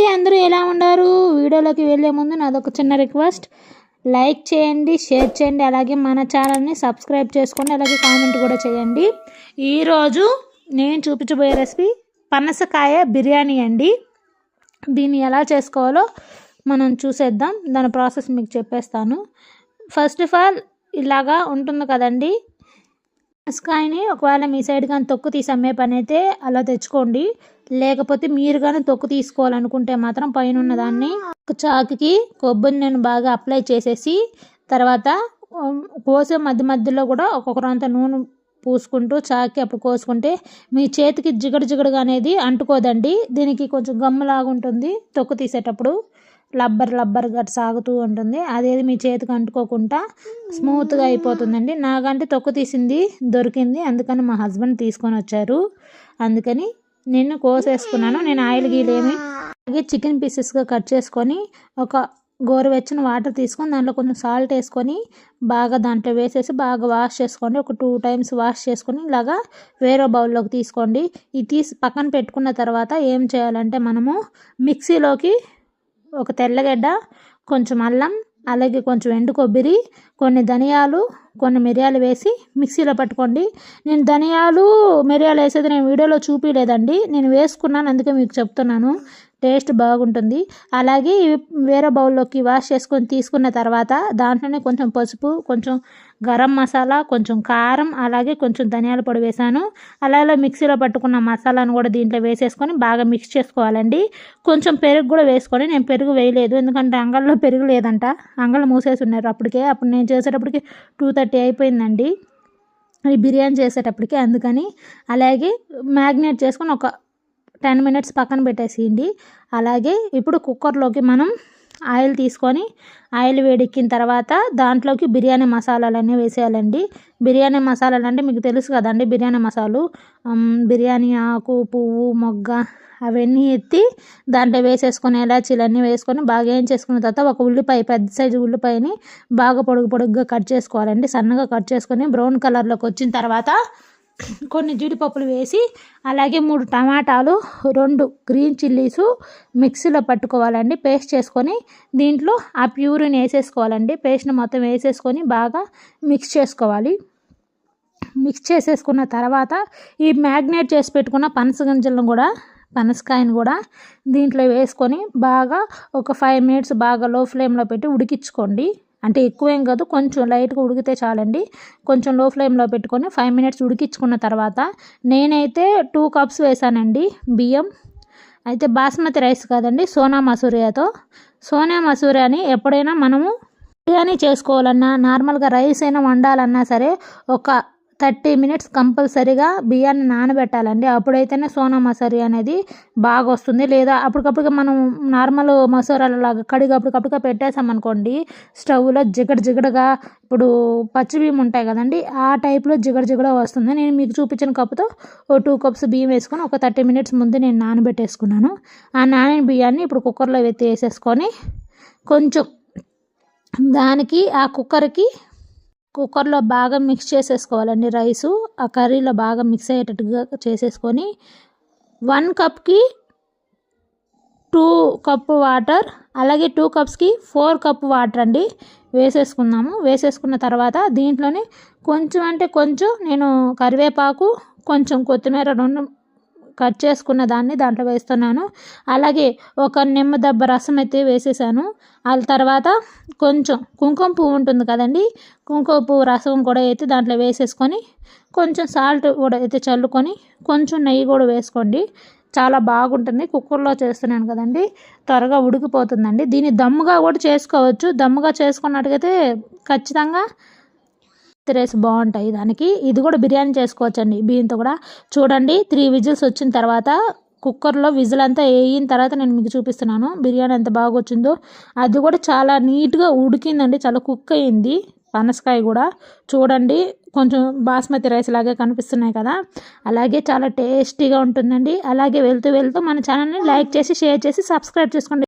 అండి, అందరూ ఎలా ఉన్నారు? వీడియోలోకి వెళ్ళే ముందు నాదొక చిన్న రిక్వెస్ట్, లైక్ చేయండి, షేర్ చేయండి, అలాగే మన ఛానల్ని సబ్స్క్రైబ్ చేసుకోండి, అలాగే కామెంట్ కూడా చేయండి. ఈరోజు నేను చూపించబోయే రెసిపీ పనసకాయ బిర్యానీ అండి. దీన్ని ఎలా చేసుకోవాలో మనం చూసేద్దాం. దాని ప్రాసెస్ మీకు చెప్పేస్తాను. ఫస్ట్ ఆఫ్ ఆల్ ఇలాగా ఉంటుంది కదండి, పనసకాయని ఒకవేళ మీ సైడ్ కానీ తొక్కు తీసి అమ్మే పని అయితే అలా తెచ్చుకోండి. లేకపోతే మీరు కానీ తొక్కు తీసుకోవాలనుకుంటే మాత్రం పైన ఉన్న దాన్ని ఒక చాకుకి కొబ్బరి నేను బాగా అప్లై చేసేసి తర్వాత కోసే మధ్య మధ్యలో కూడా ఒక్కొక్కరంత నూనె పూసుకుంటూ చాకి అప్పుడు కోసుకుంటే మీ చేతికి జిగడుగా అనేది అంటుకోదండి. దీనికి కొంచెం గమ్ములాగా ఉంటుంది. తొక్కు తీసేటప్పుడు లబ్బర్ గట్ సాగుతూ ఉంటుంది. అదేది మీ చేతికి అంటుకోకుండా స్మూత్గా అయిపోతుందండి. నాకంటే తొక్కు తీసింది దొరికింది, అందుకని మా హస్బెండ్ తీసుకొని వచ్చారు. అందుకని నేను కోసేసుకున్నాను. నేను ఆయిల్ గీలేమి అలాగే చికెన్ పీసెస్గా కట్ చేసుకొని ఒక గోరువెచ్చని వాటర్ తీసుకొని దాంట్లో కొంచెం సాల్ట్ వేసుకొని బాగా దాంట్లో వేసేసి బాగా వాష్ చేసుకోండి. ఒక 2 టైమ్స్ వాష్ చేసుకొని ఇలాగా వేరే బౌల్లోకి తీసుకోండి. ఇది తీసి పక్కన పెట్టుకున్న తర్వాత ఏం చేయాలంటే మనము మిక్సీలోకి ఒక తెల్లగడ్డ, కొంచెం అల్లం, అలాగే కొంచెం ఎండు కొబ్బరి, కొన్ని ధనియాలు, కొన్ని మిరియాలు వేసి మిక్సీలో పట్టుకోండి. నేను ధనియాలు మిరియాలు వేసేది నేను వీడియోలో చూపించలేదండి, నేను వేసుకున్నాను, అందుకే మీకు చెప్తున్నాను. టేస్ట్ బాగుంటుంది. అలాగే వేరే బౌల్లోకి వాష్ చేసుకొని తీసుకున్న తర్వాత దాంట్లోనే కొంచెం పసుపు, కొంచెం గరం మసాలా, కొంచెం కారం, అలాగే కొంచెం ధనియాల పొడి వేసాను. అలాగే మిక్సీలో పట్టుకున్న మసాలాను కూడా దీంట్లో వేసేసుకొని బాగా మిక్స్ చేసుకోవాలండి. కొంచెం పెరుగు కూడా వేసుకొని, నేను పెరుగు వేయలేదు ఎందుకంటే అంగల్లో పెరుగు లేదంట, అంగళ్ళు మూసేసి ఉన్నారు అప్పుడు నేను చేసేటప్పటికి 2:30 అయిపోయిందండి ఈ బిర్యానీ చేసేటప్పటికి. అందుకని అలాగే మ్యాగ్నేట్ చేసుకొని ఒక 10 మినిట్స్ పక్కన పెట్టేసేయండి. అలాగే ఇప్పుడు కుక్కర్లోకి మనం ఆయిల్ తీసుకొని ఆయిల్ వేడెక్కిన తర్వాత దాంట్లోకి బిర్యానీ మసాలాలన్నీ వేసేయాలండి. బిర్యానీ మసాలాలు అంటే మీకు తెలుసు కదండి, బిర్యానీ మసాలు బిర్యానీ ఆకు, పువ్వు, మొగ్గ అవన్నీ ఎత్తి దాంట్లో వేసేసుకొని ఇలాచీలన్నీ వేసుకొని బాగా ఏం చేసుకున్న తర్వాత ఒక ఉల్లిపాయ, పెద్ద సైజు ఉల్లిపాయని బాగా పొడుగుగా కట్ చేసుకోవాలండి. సన్నగా కట్ చేసుకొని బ్రౌన్ కలర్లోకి వచ్చిన తర్వాత కొన్ని జీడిపప్పులు వేసి అలాగే 3 టమాటాలు, 2 గ్రీన్ చిల్లీసు మిక్సీలో పట్టుకోవాలండి. పేస్ట్ చేసుకొని దీంట్లో ఆ ప్యూరిని వేసేసుకోవాలండి. పేస్ట్ని మొత్తం వేసేసుకొని బాగా మిక్స్ చేసుకోవాలి. మిక్స్ చేసేసుకున్న తర్వాత ఈ మ్యాగ్నేట్ చేసి పెట్టుకున్న పనసకాయను కూడా దీంట్లో వేసుకొని బాగా ఒక 5 మినిట్స్ బాగా లో ఫ్లేమ్లో పెట్టి ఉడికించుకోండి. అంటే ఎక్కువేం కాదు, కొంచెం లైట్గా ఉడికితే చాలండి. కొంచెం లో ఫ్లేమ్లో పెట్టుకొని 5 మినిట్స్ ఉడికించుకున్న తర్వాత నేనైతే 2 కప్స్ వేసానండి బియ్యం. అయితే బాస్మతి రైస్ కాదండి, సోనా మసూరియాని ఎప్పుడైనా మనము బిర్యానీ చేసుకోవాలన్నా, నార్మల్గా రైస్ అయినా వండాలన్నా సరే ఒక 30 మినిట్స్ కంపల్సరీగా బియ్యాన్ని నానబెట్టాలండి. అప్పుడైతేనే సోనా మసూరి అనేది బాగా వస్తుంది. లేదా అప్పటికప్పుడుగా మనం నార్మల్ మసూరాలలాగా కడిగి అప్పటికప్పుడుగా పెట్టేసామనుకోండి స్టవ్లో జిగడగా, ఇప్పుడు పచ్చి బియ్యం ఉంటాయి కదండి ఆ టైప్లో జిగడ వస్తుంది. నేను మీకు చూపించిన కప్పుతో 2 కప్స్ బియ్యం వేసుకొని ఒక 30 మినిట్స్ ముందు నేను నానబెట్టేసుకున్నాను. ఆ నానిన బియ్యాన్ని ఇప్పుడు కుక్కర్లో వేసేసుకొని కొంచెం దానికి ఆ కుక్కర్లో బాగా మిక్స్ చేసేసుకోవాలండి. రైసు ఆ కర్రీలో బాగా మిక్స్ అయ్యేటట్టుగా చేసేసుకొని 1 కప్కి 2 కప్పు వాటర్, అలాగే 2 కప్స్కి 4 కప్పు వాటర్ అండి వేసేసుకుందాము. వేసేసుకున్న తర్వాత దీంట్లోనే కొంచెం నేను కరివేపాకు, కొంచెం కొత్తిమీర 2 కట్ చేసుకున్న దాన్ని దాంట్లో వేస్తున్నాను. అలాగే ఒక నిమ్మదబ్బ రసం అయితే వేసేసాను. ఆ తర్వాత కొంచెం కుంకుమ పువ్వు ఉంటుంది కదండి, కుంకుమ పువ్వు రసం కూడా అయితే దాంట్లో వేసేసుకొని కొంచెం సాల్ట్ కూడా అయితే చల్లుకొని కొంచెం నెయ్యి కూడా వేసుకోండి. చాలా బాగుంటుంది. కుక్కర్లో చేస్తున్నాను కదండి, త్వరగా ఉడికిపోతుందండి. దీన్ని దమ్ముగా కూడా చేసుకోవచ్చు. దమ్ముగా చేసుకున్నట్టుగైతే ఖచ్చితంగా రైస్ బాగుంటాయి దానికి. ఇది కూడా బిర్యానీ చేసుకోవచ్చండి బియ్యంతో కూడా. చూడండి 3 విజిల్స్ వచ్చిన తర్వాత కుక్కర్లో విజిల్ అంతా వేయిన తర్వాత నేను మీకు చూపిస్తున్నాను బిర్యానీ ఎంత బాగా వచ్చిందో. అది కూడా చాలా నీట్గా ఉడికిందండి, చాలా కుక్ అయింది పనసకాయ కూడా. చూడండి కొంచెం బాస్మతి రైస్ లాగే కనిపిస్తున్నాయి కదా, అలాగే చాలా టేస్టీగా ఉంటుందండి. అలాగే వెళ్తూ మన ఛానల్ని లైక్ చేసి, షేర్ చేసి, సబ్స్క్రైబ్ చేసుకోండి.